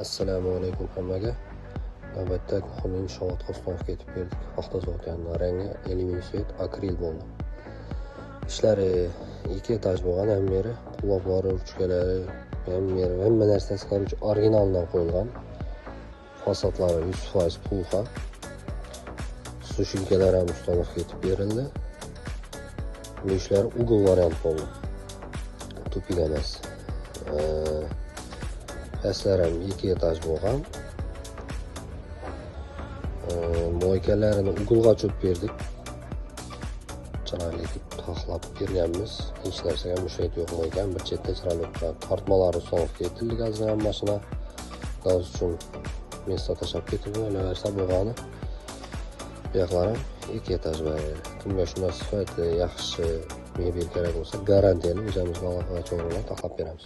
Assalomu alaykum hammaga. Navbatda muhim inshoot Qo'stonovga yetib keldik. Paxta zavodining rangi alyumin akril bo'ldi. Ishlari 2 etaj bo'lgan, hammeri quloqlari, ruchkalari, hammeri hamma narsasi qarshi originaldan qo'yilgan. Fasadlari 100% pulxa. Sushinkalar ham Qo'stonovga yetib berildi. Bu ishlar ugl variant bo'ldi. Tupik emas. Pastlarim 2 etaj bo'lgan. Moykalarini ugulga cho'p berdik. Chiroyli deb taxlab berganmiz. Hech narsaga mushayt yo'q moykan, bir chetda chiroyli turadi. Tortmalari sovuq ketildi gazlagan mashina. Gaz uchun место tashab ketib o'ynaversa bo'lgani. Bu yoqlarim 2 etaj bor. Kimga shunday sifatli yaxshi mebel kerak bo'lsa, garantiyali o'zimizga aloqaga chiqib taxlab beramiz.